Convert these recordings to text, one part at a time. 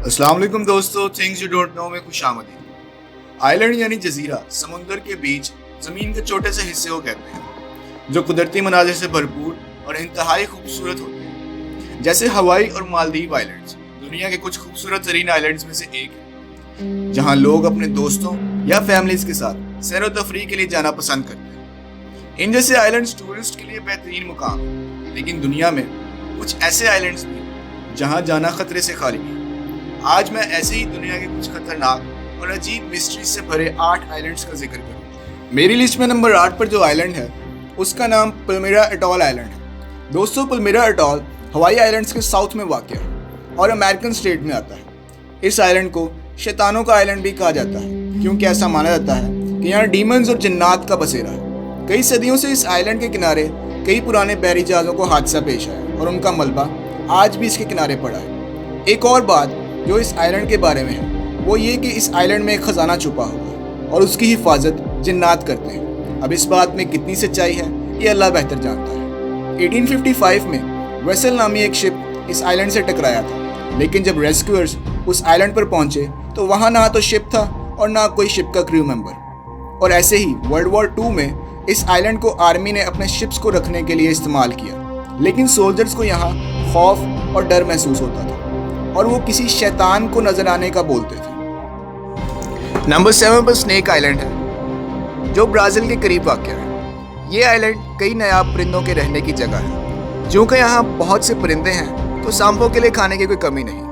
السلام علیکم دوستو، تھنگز یو ڈونٹ نو میں خوش آمدید۔ آئلینڈ یعنی جزیرہ سمندر کے بیچ زمین کے چھوٹے سے حصے کو کہتے ہیں جو قدرتی مناظر سے بھرپور اور انتہائی خوبصورت ہوتے ہیں، جیسے ہوائی اور مالدیو آئلینڈز دنیا کے کچھ خوبصورت ترین آئلینڈز میں سے ایک ہے، جہاں لوگ اپنے دوستوں یا فیملیز کے ساتھ سیر و تفریح کے لیے جانا پسند کرتے ہیں۔ ان جیسے آئلینڈز ٹورسٹ کے لیے بہترین مقام ہیں، لیکن دنیا میں کچھ ایسے آئلینڈز بھی ہیں جہاں جانا خطرے سے خالی ہے۔ آج میں ایسے ہی دنیا کے کچھ خطرناک اور عجیب مسٹریز سے بھرے 8 آئلینڈز کا ذکر کروں۔ میری لسٹ میں نمبر 8 پر جو آئلینڈ ہے اس کا نام پلمیرا اٹول آئلینڈ ہے۔ دوستو، پلمیرا اٹول ہوائی آئلینڈز کے ساؤتھ میں واقع ہے اور امریکن اسٹیٹ میں آتا ہے۔ اس آئلینڈ کو شیطانوں کا آئلینڈ بھی کہا جاتا ہے کیونکہ ایسا مانا جاتا ہے کہ یہاں ڈیمنز اور جنات کا بسیرا ہے۔ کئی صدیوں سے اس آئلینڈ کے کنارے کئی پرانے بحری جہازوں کو حادثہ پیش آیا اور ان کا ملبہ آج بھی اس کے کنارے پڑا ہے۔ ایک اور بات جو اس آئلینڈ کے بارے میں ہے وہ یہ کہ اس آئلینڈ میں ایک خزانہ چھپا ہوا ہے اور اس کی حفاظت جنات کرتے ہیں۔ اب اس بات میں کتنی سچائی ہے یہ اللہ بہتر جانتا ہے۔ 1855 میں ویسل نامی ایک شپ اس آئلینڈ سے ٹکرایا تھا، لیکن جب ریسکیورز اس آئلینڈ پر پہنچے تو وہاں نہ تو شپ تھا اور نہ کوئی شپ کا کریو ممبر۔ اور ایسے ہی ورلڈ وار 2 میں اس آئلینڈ کو آرمی نے اپنے شپس کو رکھنے کے لیے استعمال کیا، لیکن سولجرز کو یہاں خوف اور ڈر محسوس ہوتا تھا اور وہ کسی شیطان کو نظر آنے کا بولتے تھے۔ نمبر 7 پر سنیک آئلینڈ ہے جو برازیل کے قریب واقع ہے۔ یہ آئلینڈ کئی نایاب پرندوں کے رہنے کی جگہ ہے۔ چونکہ یہاں بہت سے پرندے ہیں تو سانپوں کے لیے کھانے کی کوئی کمی نہیں۔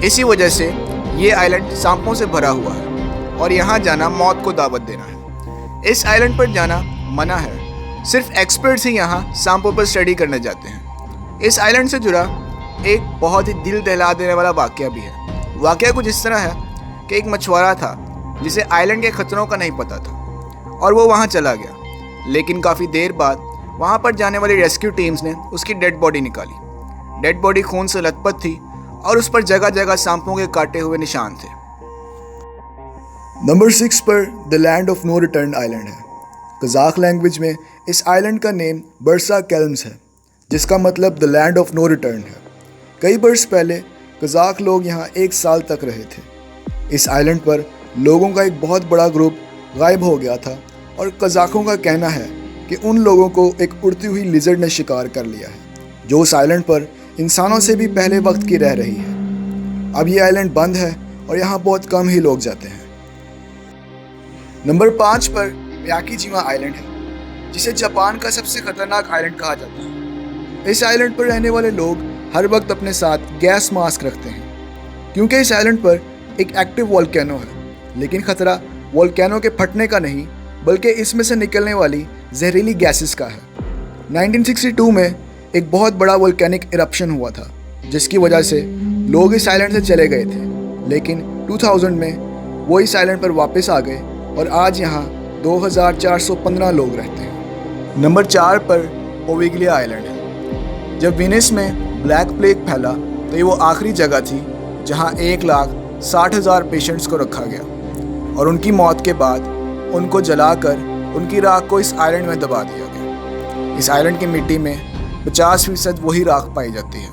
اسی وجہ سے یہ آئلینڈ سانپوں سے بھرا ہوا ہے اور یہاں جانا موت کو دعوت دینا ہے۔ اس آئلینڈ پر جانا منع ہے، صرف ایکسپرٹس ہی یہاں سانپوں پر اسٹڈی کرنے جاتے ہیں۔ اس آئلینڈ سے جڑا ایک بہت ہی دل دہلا دینے والا واقعہ بھی ہے۔ واقعہ کچھ اس طرح ہے کہ ایک مچھوارا تھا جسے آئلینڈ کے خطروں کا نہیں پتہ تھا اور وہ وہاں چلا گیا، لیکن کافی دیر بعد وہاں پر جانے والی ریسکیو ٹیمز نے اس کی ڈیڈ باڈی نکالی۔ ڈیڈ باڈی خون سے لت پت تھی اور اس پر جگہ جگہ سانپوں کے کاٹے ہوئے نشان تھے۔ نمبر 6 پر the land of no return island ہے۔ قزاق لینگویج میں اس آئلینڈ کا نیم برسا کیلمز ہے، جس کا مطلب the land of no return ہے۔ کئی برس پہلے قزاق لوگ یہاں 1 سال تک رہے تھے۔ اس آئلینڈ پر لوگوں کا ایک بہت بڑا گروپ غائب ہو گیا تھا اور قزاقوں کا کہنا ہے کہ ان لوگوں کو ایک اڑتی ہوئی لیزرڈ نے شکار کر لیا ہے جو اس آئلینڈ پر انسانوں سے بھی پہلے وقت کی رہ رہی ہے۔ اب یہ آئلینڈ بند ہے اور یہاں بہت کم ہی لوگ جاتے ہیں۔ نمبر 5 پر میاکی جیما آئلینڈ ہے، جسے جاپان کا سب سے خطرناک آئلینڈ کہا جاتا ہے۔ اس آئلینڈ پر رہنے والے لوگ ہر وقت اپنے ساتھ گیس ماسک رکھتے ہیں کیونکہ اس آئلینڈ پر ایک ایکٹیو والکینو ہے، لیکن خطرہ والکینو کے پھٹنے کا نہیں بلکہ اس میں سے نکلنے والی زہریلی گیسز کا ہے۔ 1962 میں ایک بہت بڑا والکینک ایرپشن ہوا تھا جس کی وجہ سے لوگ اس آئلینڈ سے چلے گئے تھے، لیکن 2000 میں وہ اس آئلینڈ پر واپس آ گئے اور آج یہاں 2415 لوگ رہتے ہیں۔ نمبر 4 پر اویگلیا آئلینڈ ہے۔ جب وینس میں بلیک پلیگ پھیلا تو یہ وہ آخری جگہ تھی جہاں 1,60,000 پیشنٹس کو رکھا گیا اور ان کی موت کے بعد ان کو جلا کر ان کی راکھ کو اس آئلینڈ میں دبا دیا گیا۔ اس آئلینڈ کی مٹی میں 50% وہی راکھ پائی جاتی ہے۔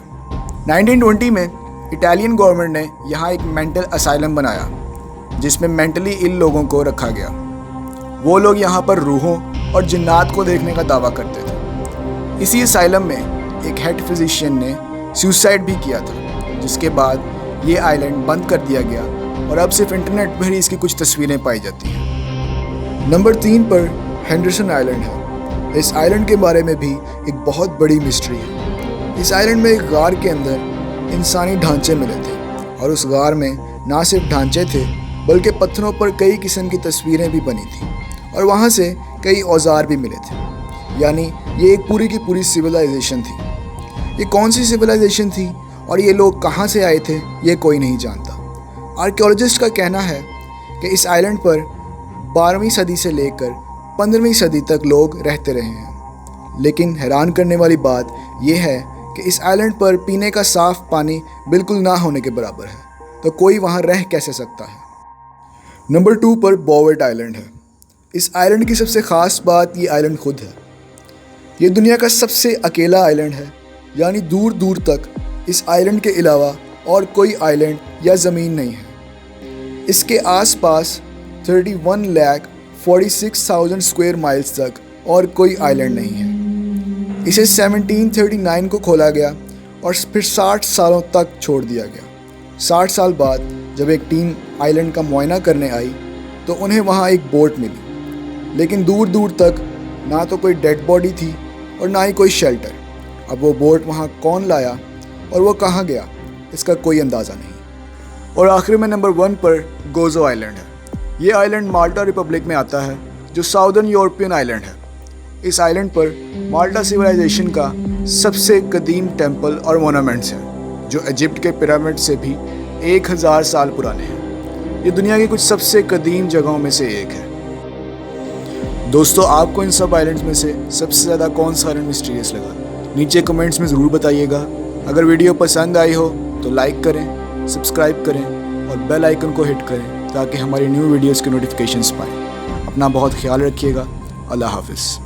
1920 میں اٹالین گورنمنٹ نے یہاں ایک مینٹل اسائلم بنایا جس میں مینٹلی ال لوگوں کو رکھا گیا۔ وہ لوگ یہاں پر روحوں اور جنات کو دیکھنے کا دعویٰ کرتے تھے۔ اسی اسائلم میں ایک ہیڈ فزیشین نے سیوسائڈ بھی کیا تھا، جس کے بعد یہ آئلینڈ بند کر دیا گیا اور اب صرف انٹرنیٹ پر ہی اس کی کچھ تصویریں پائی جاتی ہیں۔ نمبر 3 پر ہینڈرسن آئلینڈ ہے۔ اس آئلینڈ کے بارے میں بھی ایک بہت بڑی مسٹری ہے۔ اس آئلینڈ میں ایک غار کے اندر انسانی ڈھانچے ملے تھے اور اس غار میں نہ صرف ڈھانچے تھے بلکہ پتھروں پر کئی قسم کی تصویریں بھی بنی تھیں اور وہاں سے کئی اوزار بھی ملے تھے۔ یعنی یہ ایک پوری کی پوری سویلائزیشن تھی۔ یہ کون سی سویلائزیشن تھی اور یہ لوگ کہاں سے آئے تھے یہ کوئی نہیں جانتا۔ آرکیولوجسٹ کا کہنا ہے کہ اس آئلینڈ پر 12ویں صدی سے لے کر 15ویں صدی تک لوگ رہتے رہے ہیں، لیکن حیران کرنے والی بات یہ ہے کہ اس آئلینڈ پر پینے کا صاف پانی بالکل نہ ہونے کے برابر ہے، تو کوئی وہاں رہ کیسے سکتا ہے۔ نمبر 2 پر بوویٹ آئلینڈ ہے۔ اس آئلینڈ کی سب سے خاص بات یہ آئلینڈ خود ہے۔ یہ دنیا کا سب سے اکیلا آئلینڈ ہے، یعنی دور دور تک اس آئلینڈ کے علاوہ اور کوئی آئلینڈ یا زمین نہیں ہے۔ اس کے آس پاس 31,46,000 اسکوائر مائلز تک اور کوئی آئلینڈ نہیں ہے۔ اسے 1739 کو کھولا گیا اور پھر 60 سالوں تک چھوڑ دیا گیا۔ 60 سال بعد جب ایک ٹیم آئلینڈ کا معائنہ کرنے آئی تو انہیں وہاں ایک بوٹ ملی، لیکن دور دور تک نہ تو کوئی ڈیڈ باڈی تھی اور نہ ہی کوئی شیلٹر۔ اب وہ بوٹ وہاں کون لایا اور وہ کہاں گیا، اس کا کوئی اندازہ نہیں۔ اور آخر میں نمبر 1 پر گوزو آئلینڈ ہے۔ یہ آئلینڈ مالٹا ریپبلک میں آتا ہے جو ساؤدرن یورپین آئلینڈ ہے۔ اس آئلینڈ پر مالٹا سویلائزیشن کا سب سے قدیم ٹیمپل اور مونومنٹس ہیں جو ایجپٹ کے پیرامڈ سے بھی 1000 سال پرانے ہیں۔ یہ دنیا کی کچھ سب سے قدیم جگہوں میں سے ایک ہے۔ دوستو، آپ کو ان سب آئلینڈز میں سے سب سے زیادہ کون سا آئلینڈ مسٹیریس لگا؟ نیچے کمنٹس میں ضرور بتائیے گا۔ اگر ویڈیو پسند آئی ہو تو لائک کریں، سبسکرائب کریں اور بیل آئیکن کو ہٹ کریں تاکہ ہماری نیو ویڈیوز کے نوٹیفیکیشنز پائیں۔ اپنا بہت خیال رکھیے گا۔ اللہ حافظ۔